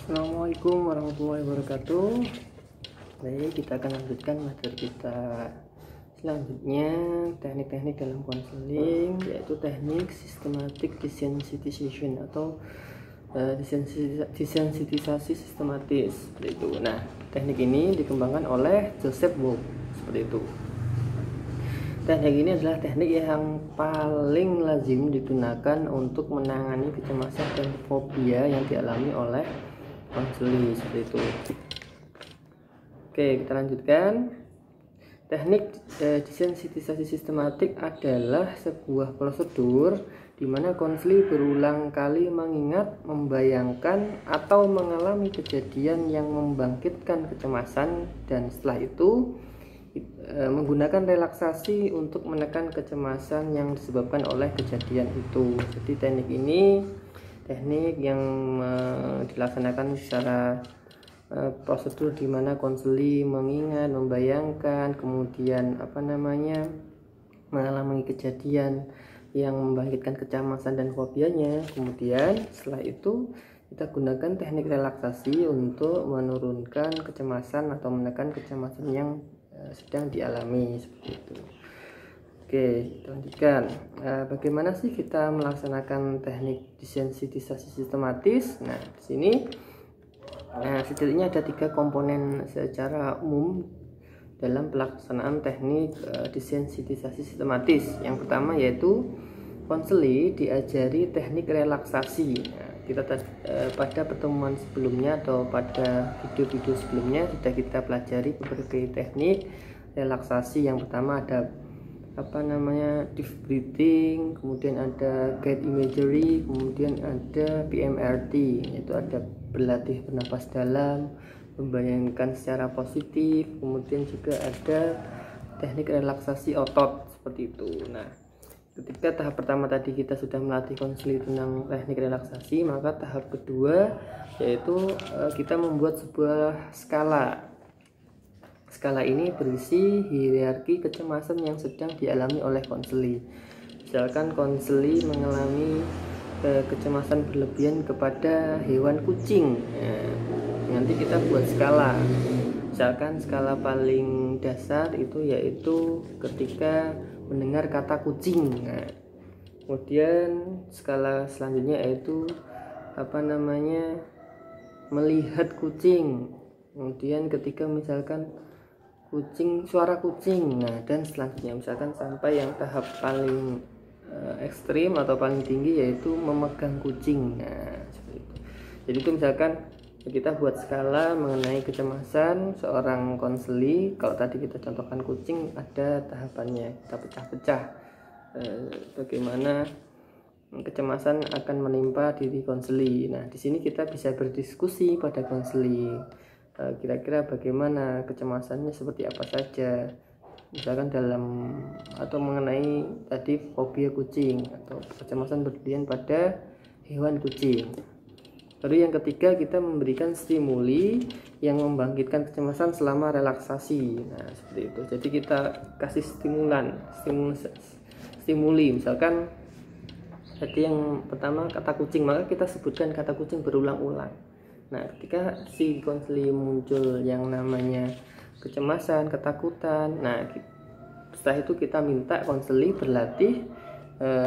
Assalamualaikum warahmatullahi wabarakatuh. Baik, kita akan lanjutkan materi kita selanjutnya, teknik-teknik dalam konseling, yaitu teknik systematic desensitization atau desensitisasi sistematis seperti itu. Nah, teknik ini dikembangkan oleh Joseph Wolf seperti itu. Teknik ini adalah teknik yang paling lazim digunakan untuk menangani kecemasan dan fobia yang dialami oleh konseli seperti itu. Oke, kita lanjutkan. Teknik desensitisasi sistematik adalah sebuah prosedur di mana konseli berulang kali mengingat, membayangkan, atau mengalami kejadian yang membangkitkan kecemasan, dan setelah itu menggunakan relaksasi untuk menekan kecemasan yang disebabkan oleh kejadian itu. Jadi teknik ini teknik yang dilaksanakan secara prosedur di mana konseli mengingat, membayangkan, kemudian mengalami kejadian yang membangkitkan kecemasan dan fobianya. Kemudian setelah itu kita gunakan teknik relaksasi untuk menurunkan kecemasan atau menekan kecemasan yang sedang dialami seperti itu. Oke, kita lanjutkan. Bagaimana sih kita melaksanakan teknik desensitisasi sistematis? Nah, di sini setidaknya ada 3 komponen secara umum dalam pelaksanaan teknik desensitisasi sistematis. Yang pertama yaitu konseli diajari teknik relaksasi. Nah, kita pada pertemuan sebelumnya atau pada video-video sebelumnya sudah kita pelajari berbagai teknik relaksasi. Yang pertama ada deep breathing, kemudian ada guided imagery, kemudian ada PMRT, yaitu ada berlatih bernapas dalam, membayangkan secara positif, kemudian juga ada teknik relaksasi otot seperti itu. Nah, ketika tahap pertama tadi kita sudah melatih konseli tentang teknik relaksasi, maka tahap kedua yaitu kita membuat sebuah skala. Skala ini berisi hierarki kecemasan yang sedang dialami oleh konseli. Misalkan konseli mengalami kecemasan berlebihan kepada hewan kucing, nanti kita buat skala. Misalkan skala paling dasar itu yaitu ketika mendengar kata kucing. Nah, kemudian skala selanjutnya yaitu melihat kucing. Kemudian ketika misalkan suara kucing. Nah, dan selanjutnya misalkan sampai yang tahap paling ekstrim atau paling tinggi yaitu memegang kucing. Nah, seperti itu. Jadi itu misalkan kita buat skala mengenai kecemasan seorang konseli. Kalau tadi kita contohkan kucing, ada tahapannya, kita pecah-pecah bagaimana kecemasan akan menimpa diri konseli. Nah, di sini kita bisa berdiskusi pada konseli, kira-kira bagaimana kecemasannya, seperti apa saja, misalkan dalam atau mengenai tadi fobia kucing atau kecemasan berlebihan pada hewan kucing. Lalu yang ketiga, kita memberikan stimuli yang membangkitkan kecemasan selama relaksasi. Nah, seperti itu. Jadi kita kasih stimuli. Misalkan tadi yang pertama kata kucing, maka kita sebutkan kata kucing berulang-ulang. Nah, ketika si konseli muncul yang namanya kecemasan, ketakutan, nah setelah itu kita minta konseli berlatih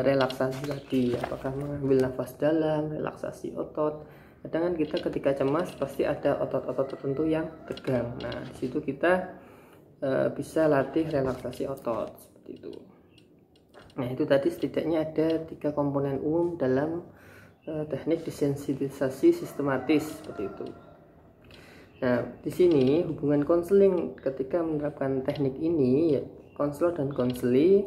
relaksasi tadi, apakah mengambil nafas dalam, relaksasi otot. Kadang kan kita ketika cemas pasti ada otot-otot tertentu yang tegang. Nah, di situ kita bisa latih relaksasi otot seperti itu. Nah, itu tadi setidaknya ada 3 komponen umum dalam teknik desensitisasi sistematis seperti itu. Nah, di sini hubungan konseling ketika menerapkan teknik ini, ya, konselor dan konseli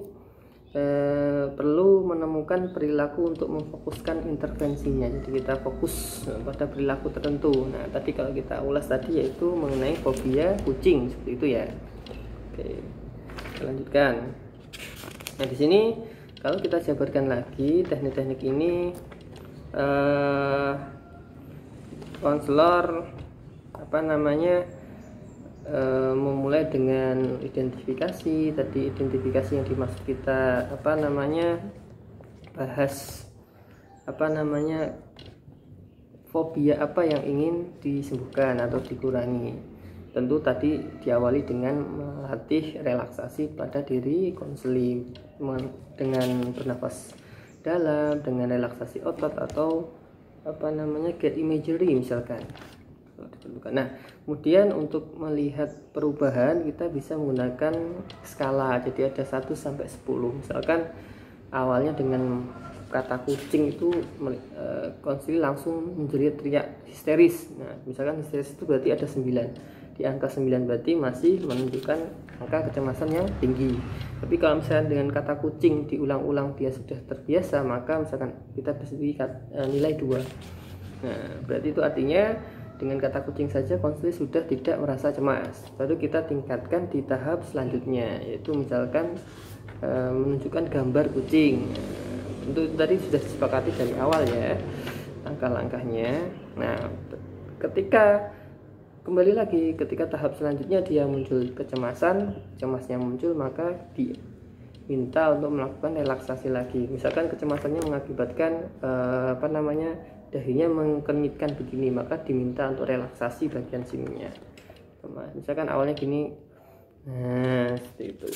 perlu menemukan perilaku untuk memfokuskan intervensinya. Jadi kita fokus pada perilaku tertentu. Nah, tadi kalau kita ulas tadi yaitu mengenai fobia kucing seperti itu ya. Oke, kita lanjutkan. Nah, di sini kalau kita jabarkan lagi teknik-teknik ini, konselor memulai dengan identifikasi. Tadi identifikasi yang dimaksud kita bahas fobia apa yang ingin disembuhkan atau dikurangi. Tentu tadi diawali dengan melatih relaksasi pada diri konseling dengan bernafas dalam, dengan relaksasi otot atau get imagery misalkan. Nah, kemudian untuk melihat perubahan kita bisa menggunakan skala. Jadi ada 1 sampai 10. Misalkan awalnya dengan kata kucing itu konseling langsung menjerit teriak histeris. Nah, misalkan histeris itu berarti ada 9. Di angka 9 berarti masih menunjukkan angka kecemasan yang tinggi. Tapi kalau misalkan dengan kata kucing diulang-ulang dia sudah terbiasa, maka misalkan kita bisa nilai 2. Nah, berarti itu artinya dengan kata kucing saja konseling sudah tidak merasa cemas. Baru kita tingkatkan di tahap selanjutnya, yaitu misalkan menunjukkan gambar kucing. Tentu tadi sudah disepakati dari awal ya langkah-langkahnya. Nah, kembali lagi ketika tahap selanjutnya dia muncul cemasnya muncul, maka diminta untuk melakukan relaksasi lagi. Misalkan kecemasannya mengakibatkan dahinya mengkermitkan begini, maka diminta untuk relaksasi bagian sininya. Misalkan awalnya gini, nah seperti itu.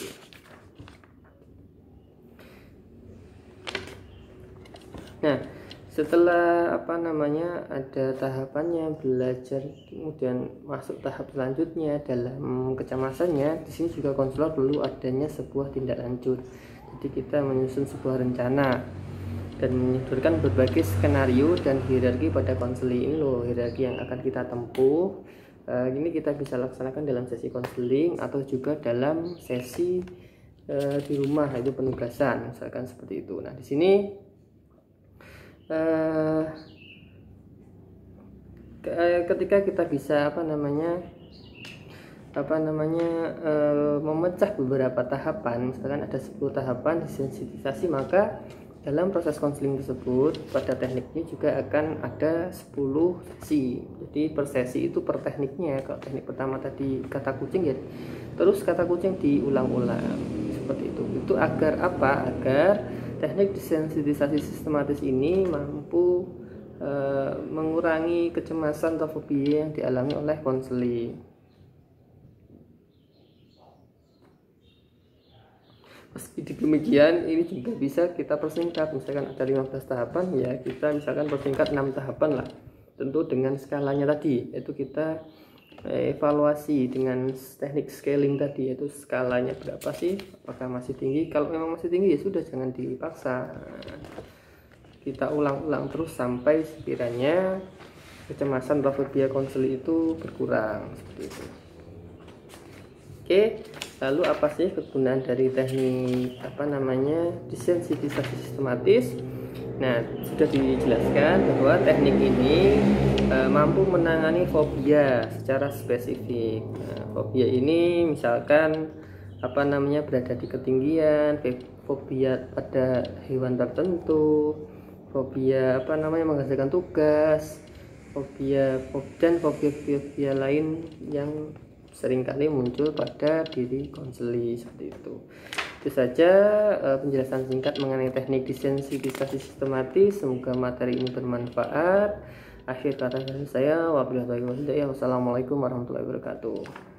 Nah, setelah ada tahapannya belajar, kemudian masuk tahap selanjutnya dalam kecemasannya, di sini juga konselor perlu adanya sebuah tindak lanjut. Jadi kita menyusun sebuah rencana dan menyodorkan berbagai skenario dan hierarki pada konseling. Ini loh hierarki yang akan kita tempuh. Ini kita bisa laksanakan dalam sesi konseling atau juga dalam sesi di rumah, yaitu penugasan, misalkan seperti itu. Nah, di sini ketika kita bisa memecah beberapa tahapan, misalkan ada 10 tahapan desensitisasi, maka dalam proses konseling tersebut pada teknik ini juga akan ada 10 sesi. Jadi per sesi itu per tekniknya. Kalau teknik pertama tadi kata kucing ya, terus kata kucing diulang-ulang seperti itu. Itu agar apa? Agar teknik desensitisasi sistematis ini mampu mengurangi kecemasan atau fobia yang dialami oleh konseling. Meski demikian, ini juga bisa kita persingkat. Misalkan ada 15 tahapan, ya kita misalkan persingkat 6 tahapan lah. Tentu dengan skalanya tadi, yaitu kita evaluasi dengan teknik scaling tadi, yaitu skalanya berapa sih, apakah masih tinggi. Kalau memang masih tinggi ya sudah, jangan dipaksa. Kita ulang-ulang terus sampai sekiranya kecemasan atau fobia konseling itu berkurang, seperti itu. Oke, lalu apa sih kegunaan dari teknik desensitisasi sistematis? Nah, sudah dijelaskan bahwa teknik ini mampu menangani fobia secara spesifik. Nah, fobia ini misalkan berada di ketinggian, fobia pada hewan tertentu, fobia mengerjakan tugas, dan fobia lain yang seringkali muncul pada diri konseling, seperti itu. Itu saja penjelasan singkat mengenai teknik desensitisasi sistematis. Semoga materi ini bermanfaat. Akhir kata dari saya, wabillahi taufiq wal hidayah. Wassalamualaikum warahmatullahi wabarakatuh.